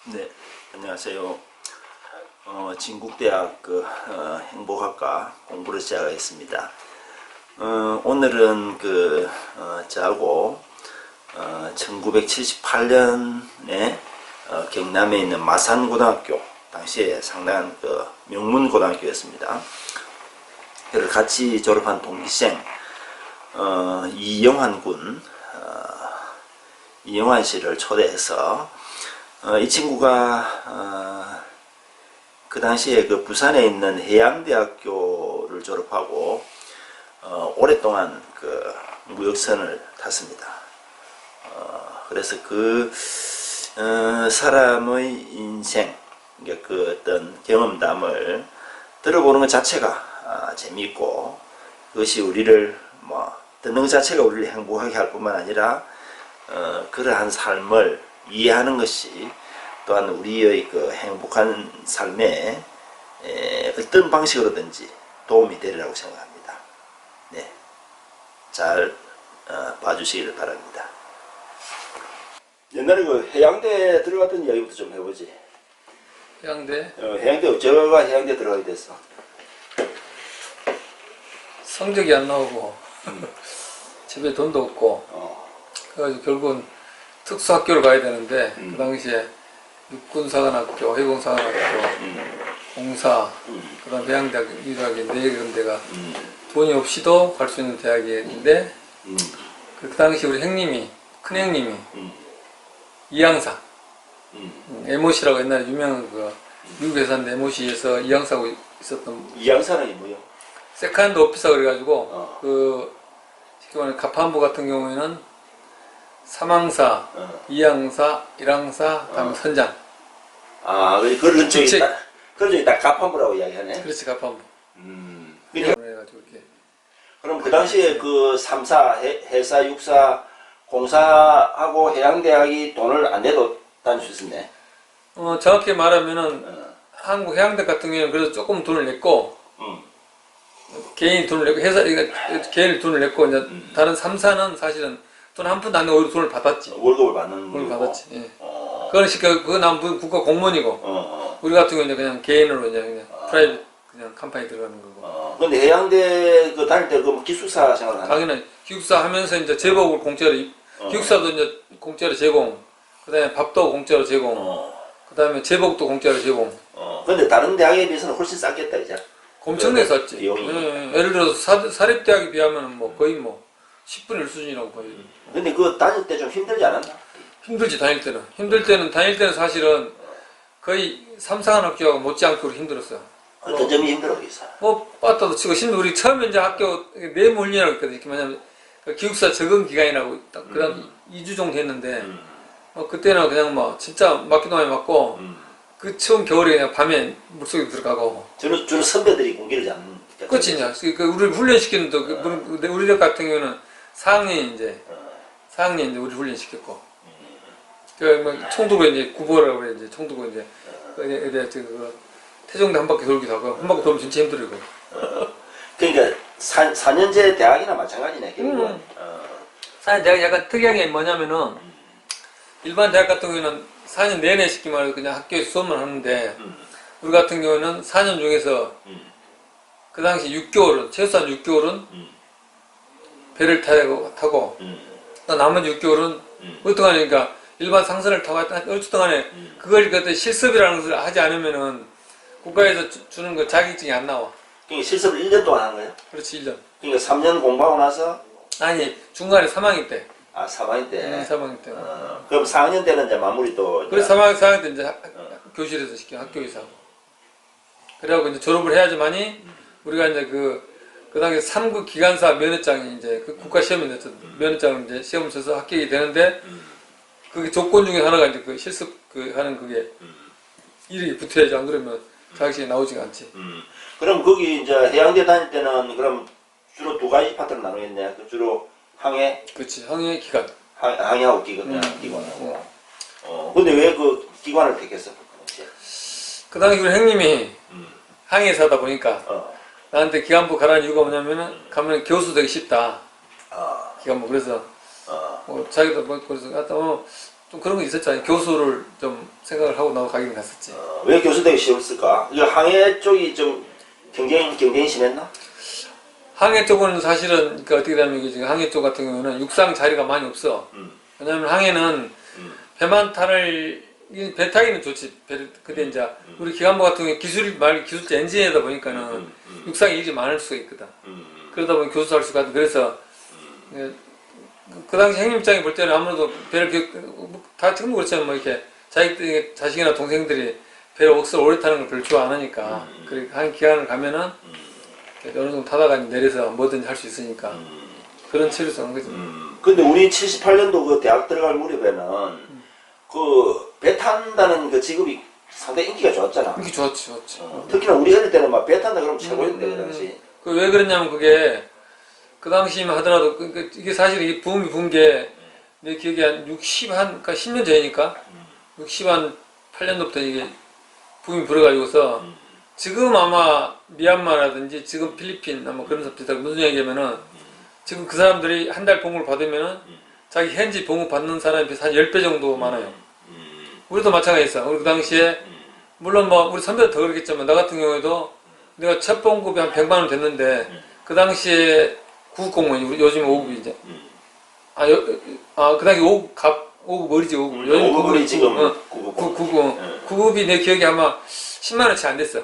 네, 안녕하세요. 진국대학 행복학과 공부를 시작하겠습니다. 오늘은 저하고 1978년에 경남에 있는 마산고등학교, 당시에 상당한 명문고등학교였습니다. 그를 같이 졸업한 동기생 이영환 씨를 초대해서 이 친구가 그 당시에 부산에 있는 해양대학교를 졸업하고 오랫동안 무역선을 탔습니다. 그래서 사람의 인생, 어떤 경험담을 들어보는 것 자체가 재미있고, 그것이 우리를 듣는 것 자체가 우리를 행복하게 할 뿐만 아니라 그러한 삶을 이해하는 것이 또한 우리의 행복한 삶에 어떤 방식으로든지 도움이 되리라고 생각합니다. 네, 잘 봐주시기를 바랍니다. 옛날에 해양대 들어갔던 이야기부터 좀 해보지. 해양대? 해양대, 제가 해양대 들어가게 됐어. 성적이 안 나오고 집에 돈도 없고 그래가지고 결국은 특수학교를 가야 되는데 그 당시에 육군사관학교, 해공사관학교, 공사, 그 다음 해양대학, 유일하게 네 군데가 돈이 없이도 갈 수 있는 대학이었는데 그 당시 우리 형님이, 큰 형님이 이양사, 에모시라고 옛날에 유명한 미국 회사인데 에모시에서 이양사하고 있었던. 이양사는 뭐요? 세컨드 오피서 그래가지고 쉽게 말하면 가판부 같은 경우에는 사망사, 이양사, 일항사, 다음 선장. 그런 쪽이 딱 가판부라고 이야기하네. 그렇지, 가판부. 그래가지고 이렇게. 그럼 그 당시에 3사, 해사, 육사, 공사하고 해양대학이 돈을 안 내도 다닐 수 있었네. 정확히 말하면은 한국 해양대 같은 경우는 그래서 조금 돈을 냈고, 개인이 돈을 내고, 개인이 돈을 냈고, 이제 다른 3사는 사실은 돈 한 푼도 안 내고 오히려 돈을 받았지. 월급을 받는 걸 받았지. 예. 그건 난 국가 공무원이고, 우리 같은 경우는 그냥 개인으로 이제 그냥 프라이빗 그냥 컴퍼니 들어가는 거고. 근데 해양대 다닐 때 기숙사 생활을 하나? 당연히 기숙사 하면서 이제 제복을 공짜로, 기숙사도 이제 공짜로 제공, 그 다음에 밥도 공짜로 제공, 그 다음에 제복도 공짜로 제공. 근데 다른 대학에 비해서는 훨씬 쌌겠다, 이제. 엄청나게 쌌지. 비용이. 예를 들어서 사립대학에 비하면 거의 10분의 1 수준이라고 거의. 근데 다닐 때 좀 힘들지 않았나? 힘들지, 다닐 때는. 다닐 때는 사실은 거의 삼사관학교하고 못지않게 힘들었어요. 어떤 점이 힘들었겠어? 빠따도 치고, 우리 처음에 이제 학교 내물리라고 했거든. 이렇게 뭐냐면, 기숙사 적응 기간이라고, 그 다음 2주 정도 했는데, 그때는 그냥 진짜 맞기도 많이 맞고, 처음 겨울에 그냥 밤에 물속에 들어가고. 주로 선배들이 공기를 잡는. 그렇지, 이제. 우리를 훈련시키는, 우리 같은 경우는 4학년이 이제 우리 훈련시켰고. 총 들고 이제 구보라고 그래, 이제 총 들고 이제, 태종대 한 바퀴 돌기도 하고, 한 바퀴 돌면 진짜 힘들고. 그러니까 4년제 대학이나 마찬가지네, 결국은. 4년 대학이 약간 특이한 게 뭐냐면은, 일반 대학 같은 경우에는 4년 내내 쉽게 말해서 그냥 학교에서 수업만 하는데, 우리 같은 경우에는 4년 중에서 그 당시 6개월은, 최소한 6개월은 배를 타고, 또 나머지 6개월은 어떠한 그러니까 일반 상선을 타고 어쨌든 간에 그걸 실습이라는 것을 하지 않으면은 국가에서 주는 그 자격증이 안 나와. 그러니까 실습을 1년 동안 하는 거예요? 그렇지, 1년. 그러니까 3년 공부하고 나서? 아니, 중간에 3학년 때. 3학년 때? 3학년 때. 그럼 4학년 때는 이제 마무리 또. 그래, 4학년 때 이제 교실에서 학교에서 하고. 그래갖고 이제 졸업을 해야지만이 우리가 이제 그 당시 3급 기관사 면허장이 이제 국가 시험이 냈죠. 면허장을 이제 시험을 쳐서 합격이 되는데, 그게 조건 중에 하나가 이제 실습 하는 그게 일이 붙어야지, 안 그러면 자격증이 나오지가 않지. 그럼 거기 이제 해양대 다닐 때는 그럼 주로 두 가지 파트로 나누겠네. 주로 항해? 그렇지, 항해 기관. 항해하고 기관하고. 근데 왜 기관을 택했어? 그 당시 우리 형님이 항해사다 보니까 나한테 기관부 가라는 이유가 뭐냐면은 가면 교수 되기 쉽다. 기관부. 그래서 자기도 그래서 갔다 좀 그런 거 있었잖아요. 교수를 좀 생각을 하고 나도 가긴 갔었지. 왜 교수 되기 싫었을까? 이거 항해 쪽이 좀 경쟁이 심했나? 항해 쪽은 사실은 그러니까 어떻게 되냐면 이게 지금 항해 쪽 같은 경우는 육상 자리가 많이 없어. 왜냐면 항해는 배만 타를 배 타기는 좋지. 근데 이제 우리 기관부 같은 경우에 기술자 엔지니어다 보니까는 육상에 일이 많을 수가 있거든. 그러다 보니 교수 할 수가 있고 그래서 그 당시 형님 입장에 볼 때는 아무래도 배를 다 지금 그렇지만 뭐 이렇게 자식이나 동생들이 배를 억수로 오래 타는 걸 별로 좋아 안 하니까 한 기간을 가면은 어느 정도 타다가 내려서 뭐든지 할 수 있으니까 그런 체류성 한 거지. 근데 우리 78년도 그 대학 들어갈 무렵에는 그 배 탄다는 그 직업이 상당히 인기가 좋았잖아. 인기 좋았지. 특히나 우리 어릴 때는 막 배 탄다 그러면 최고였는데 그 당시. 왜 그랬냐면 그게 그 당시만 하더라도 이게 사실 이 붐이 분 게 내 기억에 한 그러니까 10년 전이니까 60한 8년도부터 이게 붐이 불어가지고서 지금 아마 미얀마라든지 지금 필리핀 아마 그런 사 비슷하고 무슨 얘기냐면은 지금 그 사람들이 한 달 봉급을 받으면은 자기 현지 봉급 받는 사람이 비해서 한 10배 정도 많아요. 우리도 마찬가지였어. 우리 그 당시에 물론 뭐 우리 선배도 더 그렇겠지만 나 같은 경우에도 내가 첫 봉급이 한 100만 원 됐는데 그 당시에 9급 공무원이 요즘 5급이 이제 그 당시 5급 어리지 5급 요즘 5급이 지금 9급이 내 기억에 아마 10만 원치 안 됐어.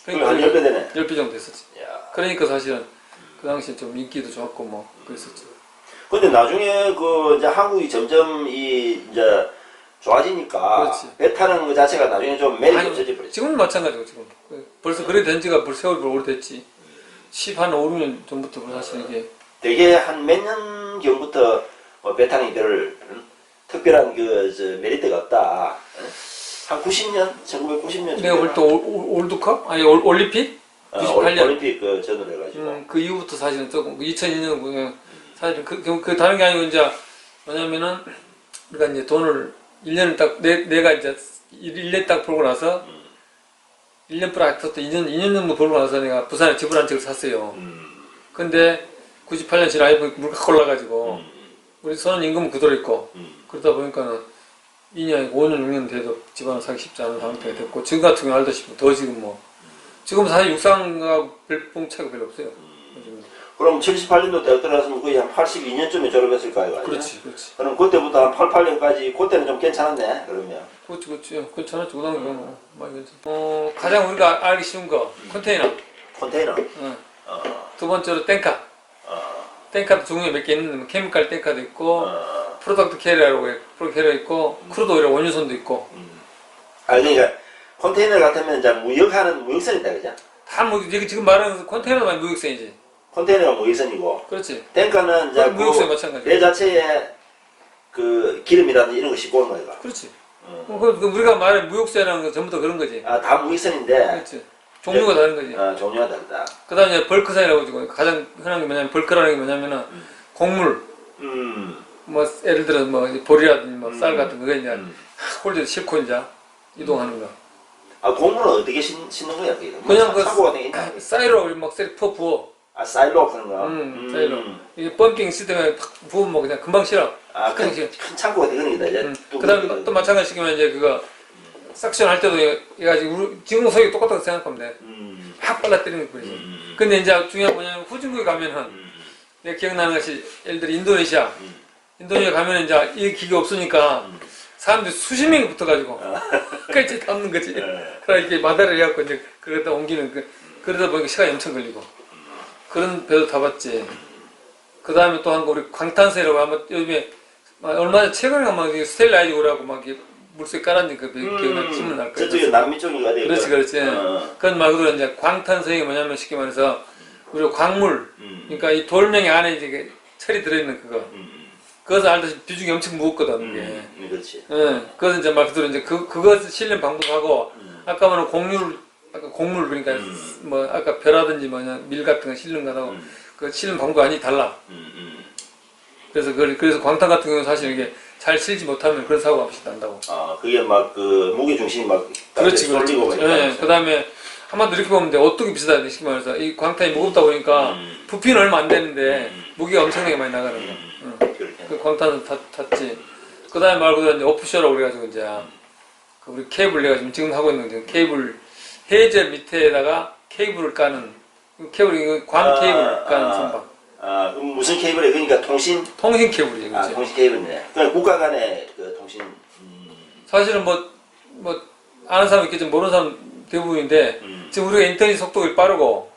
그러니까 한 10배 되네. 10배 정도 됐었지. 그러니까 사실은 그 당시에 좀 인기도 좋았고 뭐 그랬었지. 근데 나중에 그 이제 한국이 점점 이제 좋아지니까 그렇지. 배 타는 거 자체가 나중에 좀 매력이 없어져 버렸지. 지금은 마찬가지고 지금 벌써 그래 된 지가 벌써 세월이 오래됐지. 10한 5, 6년 전부터 사실 이게 되게 한 몇 년 전부터 배 타는 별 특별한 메리트가 없다. 한 90년, 1990년. 내가 볼 때 올드컵? 아니 올림픽? 98년. 올림픽 그 전으로 해가지고. 그 이후부터 사실은 조금 2002년 보면 사실은 그 다른 게 아니고 이제 뭐냐면은 우리가 이제 돈을 1년을 딱 내가 이제 1년 딱 벌고 나서 1년 플러스 2년 정도 벌고 나서 내가 부산에 집을 한 채를 샀어요. 근데 98년 지나 물가가 올라가지고 우리 선은 임금은 그대로 있고 그러다 보니까는 2년, 5년, 6년 돼도 집 하나 사기 쉽지 않은 상태가 됐고 지금 같은 경우 알다시피 더 지금 뭐 지금 사실 육상과 별봉 차이가 별로 없어요. 그럼 78년도 대학 들어갔으면 거의 한 82년쯤에 졸업했을까요? 그렇지. 그럼 그때부터 한 88년까지 그때는 좀 괜찮았네 그러면. 그렇지. 괜찮았지. 그 당시에 뭐 많이 괜찮아. 가장 우리가 알기 쉬운 거 컨테이너. 두 번째로 땡카. 땡카도 종류가 몇 개 있는데 뭐 케미칼 땡카도 있고 프로덕트 캐리어 있고 크루드 오일 원유선도 있고. 그러니까 컨테이너 같으면 이제 무역선이다 그죠? 다 뭐 지금 말하는 컨테이너만 무역선이지. 컨테이너가 무역선이고. 그렇지. 탱크는 이제 무역선 마찬가지. 배 자체에 그 기름이라든지 이런 거 싣고 오는 거야. 그렇지. 우리가 말하는 무역선이라는 건 전부 다 그런 거지. 다 무역선인데. 그렇지. 종류가 다른 거지. 종류가 다르다. 그 다음에 벌크선이라고 지고 가장 흔한 게 뭐냐면 벌크라는 게 뭐냐면은 곡물. 뭐 예를 들어 뭐 보리라든지 뭐 쌀 같은 거 이제 홀드에 싣고 이제 이동하는 거. 곡물은 어떻게 싣는 거야? 그냥 그 사고 같은 게 있나? 사이로 막 부어. 사이로 그런 거. 사이로. 이게 펌핑 시스템에 팍 부으면 뭐 그냥 금방 실어. 큰 창고가 되는 거다 이제. 그다음에 또 마찬가지 시키면 이제 그거 삭션 할 때도 얘가 지금 소리 똑같다고 생각하면 돼. 확 빨라뜨리는 거지. 근데 이제 중요한 뭐냐면 후진국에 가면은 내가 기억나는 것이 예를 들어 인도네시아 가면은 이제 이 기계 없으니까 사람들이 수십 명이 붙어가지고 끝까지 담는 거지. 그러니까 이렇게 마다를 해갖고 이제 그러다 옮기는 그러다 보니까 시간이 엄청 걸리고 그런 배도 타봤지. 그 다음에 또 한 거 우리 광탄세라고 아마 요즘에 얼마 최근에 아마 스텔라이즈 오라고 막 물속에 깔았는 그 기억나 신문 날 거야. 저쪽에 남미 쪽인가 돼요. 그렇지. 그건 말 그대로 이제 광탄성이 뭐냐면 쉽게 말해서 우리 광물, 그러니까 이 돌멩이 안에 이제 철이 들어있는 그거. 그것을 알다시피 비중이 엄청 무겁거든 이게. 그렇지. 그것은 이제 말 그대로 이제 그것을 실는 방법하고 아까 말한 곡물 그러니까 뭐 아까 벼라든지 뭐냐 밀 같은 거 실는 거하고 그 실는 방법이 달라. 그래서 광탄 같은 경우는 사실 이게 잘 실지 못하면 그런 사고가 없이 난다고. 그게 막 그 무게 중심이 막 그렇지. 네. 그다음에 한마디로 이렇게 보면 돼. 오뚜기 비슷하다 쉽게 말해서 이 광탄이 무겁다 보니까 부피는 얼마 안 되는데 무게가 엄청나게 많이 나가는 거야. 그 광탄은 탔지. 그 다음에 말고 이제 오프쇼라고 그래가지고 이제 그 우리 케이블 내가 지금 하고 있는 게 케이블 해저 밑에다가 케이블을 까는 케이블 관 케이블 까는 선박. 그럼 무슨 케이블이에요? 그러니까 통신 케이블이죠. 그렇지? 통신 케이블이네. 그러니까 국가 간의 그 통신. 사실은 뭐 아는 사람 있겠지만 모르는 사람 대부분인데 지금 우리가 인터넷 속도가 빠르고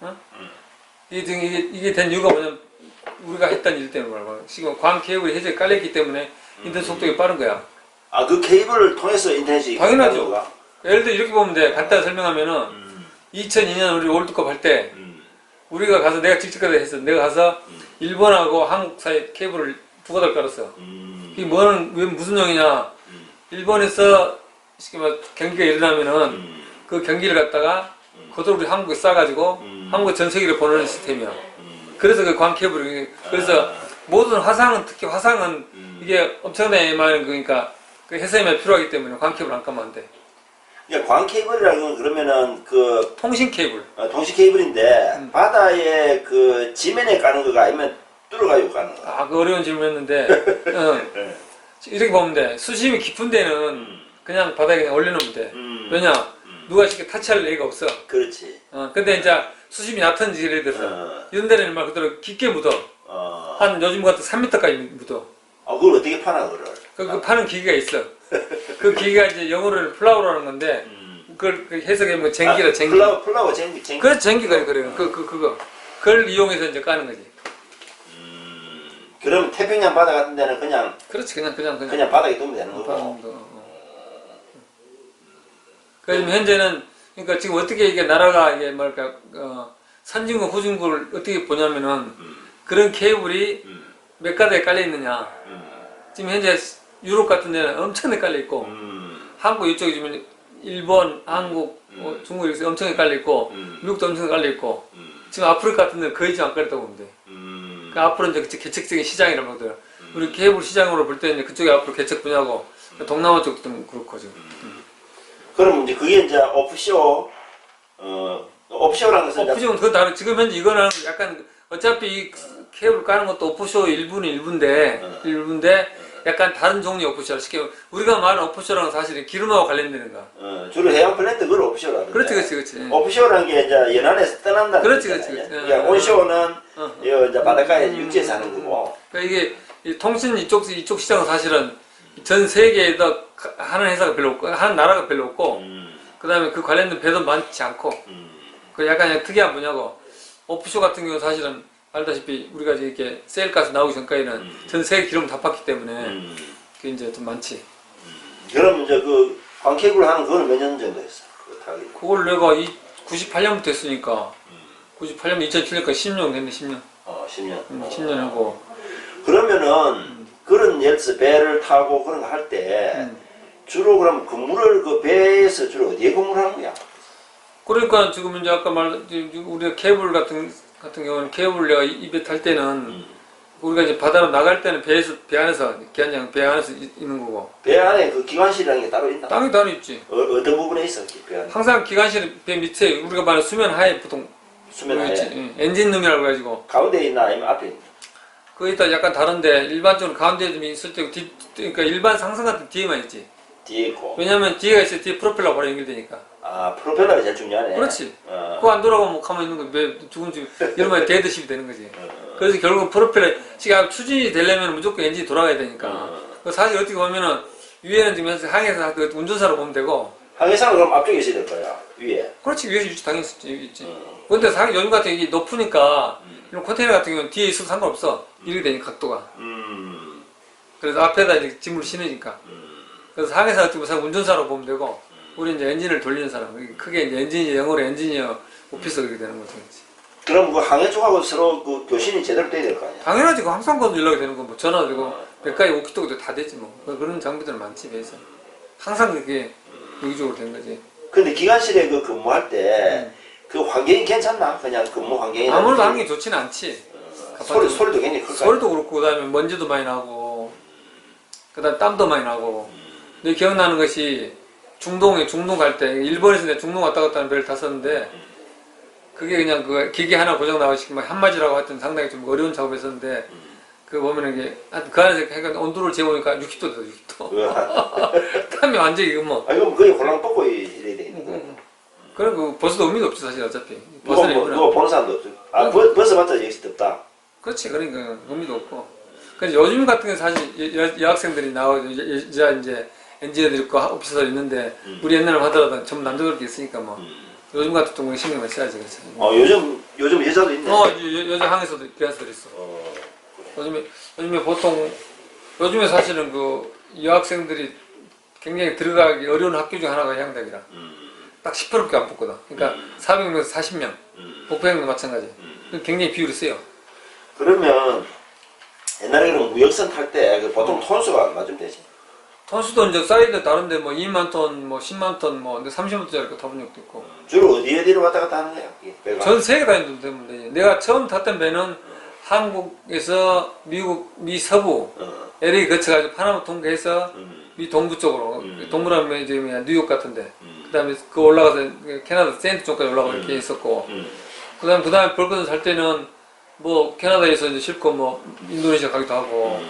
어? 이게 된 이유가 뭐냐면 우리가 했던 일 때문에 말이야. 지금 광 케이블이 해저에 깔렸기 때문에 인터넷 속도가 빠른 거야. 그 케이블을 통해서 인터넷이 당연하죠. 가는 예를 들어 이렇게 보면 돼. 간단히 설명하면은 2002년 우리 월드컵 할 때 우리가 가서 내가 직접 가서 했어. 내가 가서 일본하고 한국 사이 케이블을 두 가닥 깔았어. 이게 왜 무슨 용이냐? 일본에서 쉽게 말 경기가 일어나면은 그 경기를 갖다가 그대로 우리 한국에 싸가지고 한국 전 세계로 보내는 시스템이야. 그래서 그 광 케이블이 그래서 모든 화상은 특히 화상은 이게 엄청나게 많은 그러니까 그 해상에만 필요하기 때문에 광 케이블 안 까면 안 돼. 그러니까 광 케이블이라는 건 그러면은 그 통신 케이블. 통신 케이블인데 바다에 그 지면에 까는 거가 아니면 뚫어가지고 까는 거. 그 어려운 질문이었는데 네. 이렇게 보면 돼. 수심이 깊은 데는 그냥 바닥에 그냥 올려놓으면 돼. 왜냐? 누가 쉽게 타치할 리가 없어. 그렇지. 근데 이제 수심이 얕은 예를 들어서 이런 데는 말 그대로 깊게 묻어. 한 요즘 같은 3m까지 묻어. 그걸 어떻게 파나 그걸? 그 파는 기계가 있어. 그 기계가 이제 영어로는 플라우라는 건데 그걸 해석하면 쟁기라 쟁기. 플라워 쟁기. 그래 쟁기가 그래요. 그거. 그걸 이용해서 이제 까는 거지. 그럼 태평양 바다 같은 데는 그냥 그렇지 그냥 바닥에 두면 되는 거고. 그래서 현재는 그러니까 지금 어떻게 이게 나라가 이게 뭐랄까 선진국 후진국을 어떻게 보냐면은 그런 케이블이 몇 가닥에 깔려 있느냐. 지금 현재 유럽 같은 데는 엄청나게 깔려 있고 한국 이쪽에 지금 일본, 한국, 중국 이렇게 엄청나게 깔려 있고 미국도 엄청나게 깔려 있고 지금 아프리카 같은 데는 거의 지금 안 깔렸다고 보면 돼. 그러니까 앞으로 이제 개척적인 시장이라고 하더라고요. 우리 케이블 시장으로 볼 때는 그쪽이 앞으로 개척 분야고 동남아 쪽도 좀 그렇고 지금. 그럼 이제 그게 이제 오프쇼, 오프쇼라는 것은 오프쇼는 그거 다른. 지금 현재 이거는 약간 어차피 이 케이블 까는 것도 오프쇼 일부인데 약간 다른 종류의 오프쇼라. 쉽게 우리가 말하는 오프쇼라는 사실은 기름하고 관련되는 거. 주로 해양 플랜트 그걸 오프쇼라. 그렇지. 오프쇼라는 게 이제 연안에서 떠난다는 그렇지. 그러니까 온쇼는 이제 바닷가에 육지에 사는 거고. 그러니까 이게 이 통신 이쪽 시장은 사실은 전 세계에다 하는 회사가 별로 없고 하는 나라가 별로 없고 그다음에 그 관련된 배도 많지 않고 그 약간 특이한 분야고 오프쇼 같은 경우는 사실은 알다시피 우리가 이렇게 세일가스 나오기 전까지는 전 세계 기름 다 팠기 때문에 그게 이제 좀 많지. 그럼 이제 그 광케이블 하는 그거는 몇 년 정도 했어? 그걸 내가 98년부터 했으니까 98년 2007년까지 10년 됐네 10년. 10년. 10년 하고. 그러면은 그런 예를 들어서 배를 타고 그런 거 할 때 주로 그럼 근무를 그 배에서 주로 어디에 근무를 하는 거야? 그러니까 지금 이제 아까 우리가 케이블 같은 경우는 케이블 내가 입에 탈 때는 우리가 이제 바다로 나갈 때는 배 안에서 기관장 배 안에서 있는 거고. 배 안에 그 기관실이라는 게 따로 있나? 따로 있지. 어떤 부분에 있어? 배 안에? 항상 기관실 배 밑에 우리가 말하는 수면 하에 보통 수면 하에? 엔진룸이라고 해가지고. 가운데 있나 아니면 앞에 있나? 거기다 약간 다른데 일반적으로 가운데 좀 있을 때고 그러니까 일반 상승 같은 뒤에만 있지. 뒤에 있고. 왜냐면 뒤에가 있을 때 뒤에 프로펠러 바로 연결되니까. 프로펠러가 제일 중요하네. 그렇지. 그거 안 돌아가면 가만히 있는 거 왜 죽은지 이런 말이 데드십이 되는 거지. 그래서 결국 프로펠러 지금 추진이 되려면 무조건 엔진이 돌아가야 되니까. 사실 어떻게 보면은 위에는 지금 항해사 운전사로 보면 되고. 항해사는 그럼 앞쪽에 있어야 될 거야. 위에. 그렇지. 위에 있지 당연히 있지. 근데 요즘 같은 이게 높으니까 이런 컨테이너 같은 경우는 뒤에 있어도 상관없어. 이렇게 되니까 각도가. 그래서 앞에다 이제 짐을 실으니까. 그래서 항해사 같은 경우 운전사로 보면 되고. 우리 이제 엔진을 돌리는 사람, 크게 이제 엔지니어, 영어로 엔지니어 오피서 그렇게 되는 거죠. 그럼 그 항해 쪽하고 서로 그 교신이 제대로 돼야 될 거 아니야? 당연하지. 그 항상 거도 연락이 되는 거, 뭐 전화도 되고, 백가지 오키토키도 다 되지 뭐. 그런 장비들은 많지, 배에서. 항상 그게 유기적으로 된 거지. 근데 기관실에 그 근무할 때, 그 환경이 괜찮나? 그냥 근무 환경이. 아무래도 환경이 좋지는 않지. 소리도 굉장히 클 거야. 소리도 그렇고, 그 다음에 먼지도 많이 나고, 그 다음에 땀도 많이 나고. 근데 기억나는 것이, 중동 갈 때, 일본에서 내가 중동 왔다 갔다 하는 배를 탔었는데, 그게 그냥 그 기계 하나 고장 나가시고 한마디라고 하여튼 상당히 좀 어려운 작업이었는데, 그 보면은 이게 그 안에서 그러니까 온도를 재보니까 60도 돼요. 60도. 땀이 완전히 이거 뭐. 아 이건 거의 홀랑벗고 이래야 되니까. 그리고 벗어도 의미가 없지 사실 어차피. 누가 보는 사람도 없죠. 아 벗어봤자 역시 덥다. 그렇지. 그러니까 의미도 없고. 그래서 요즘 같은 게 사실 여학생들이 나오고 이제 엔지니어들 있고 오피서들 있는데 우리 옛날에 하더라도 전부 남자들끼리 있으니까 뭐 요즘 같은 경우에 신경을 써야지 그렇지. 요즘 여자도 있네. 여자 항에서도 교환서들 있어. 요즘에 보통 요즘에 사실은 그 여학생들이 굉장히 들어가기 어려운 학교 중 하나가 해양대학이라. 딱 10%밖에 안 뽑거든. 그러니까 400명에서 40명, 복부행도 마찬가지. 굉장히 비율이 세요. 그러면 옛날에 그럼 무역선 탈 때 보통 톤수가 맞으면 되지. 톤수도 이제 사이즈 다른데 뭐 2만 톤, 뭐 10만 톤, 뭐 근데 30만 톤짜리 거 타본 적도 있고. 주로 어디로 왔다 갔다 하는 거야? 배가? 전 세계 다니는 데문에 내가 처음 탔던 배는 한국에서 미 서부 LA 거쳐가지고 파나마 통과해서 미 동부 쪽으로 동부라면 이제 뉴욕 같은데 그다음에 그 올라가서 캐나다 세인트 쪽까지 올라가서 이렇게 있었고 그다음에 벌거든 살 때는 뭐 캐나다에서 이제 실컷 뭐 인도네시아 가기도 하고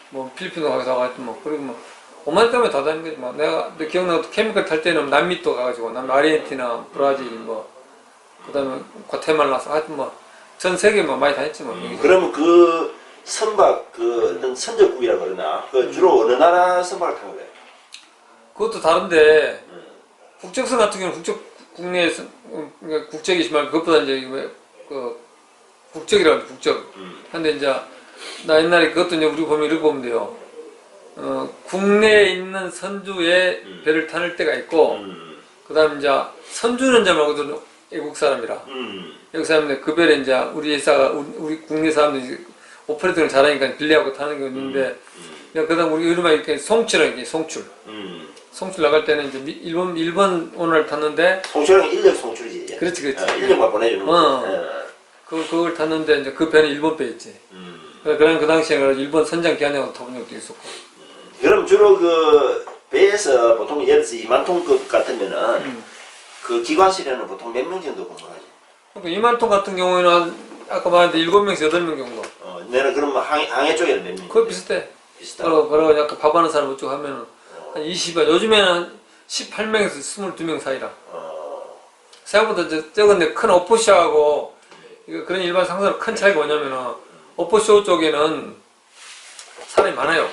뭐 필리핀도 가기도 하고 하여튼 뭐 그리고 뭐 오만 때문에 다 다니는 거지 뭐 내가 기억나도 캠핑카 탈 때는 남미도 가가지고 아르헨티나 브라질 뭐 그다음에 과테말라 하여튼 뭐 전 세계 뭐 많이 다녔지 뭐. 그러면 그 선박 그 선적국이라 그러나 그 주로 어느 나라 선박을 타는 거예요? 그것도 다른데 국적선 같은 경우는 국내에서 그러니까 국적이지만 그것보다 이제 그 국적이라고 국적. 근데 이제 나 옛날에 그것도 이제 우리 보면 이렇게 보면 돼요. 국내에 있는 선주에 배를 타는 때가 있고 그다음 이제 선주는 이제 말고도 외국 사람이라. 외국 사람인데 그 배를 이제 우리 회사가 우리 국내 사람들이 오퍼레이팅을 잘하니까 빌리하고 타는 게 있는데 그다음 우리 이름만 이렇게 송출이라는 게 송출. 송출 나갈 때는 이제 일본 오늘 탔는데 송출은 인력 송출이지. 그렇지. 인력만 보내주는 거. 그걸 탔는데 이제 그 배는 일본 배였지. 그럼 그 당시에 일본 선장 기한장으로 타본 적도 있었고. 그럼 주로 그 배에서 보통 예를 들어서 2만 톤급 같으면은 그 기관실에는 보통 몇 명 정도 근무하지? 그러니까 2만 톤 같은 경우에는 아까 말했는데 7명에서 8명 정도. 내가 그러면 항해 쪽에는 몇 명? 그거 비슷해. 비슷하고. 그러고 약간 밥하는 사람 어쩌고 하면은 한 20여, 요즘에는 한 18명에서 22명 사이라. 생각보다 적은데 큰 오포쇼하고 그런 일반 상사로 큰 차이가 뭐냐면은 오포쇼 쪽에는 사람이 많아요.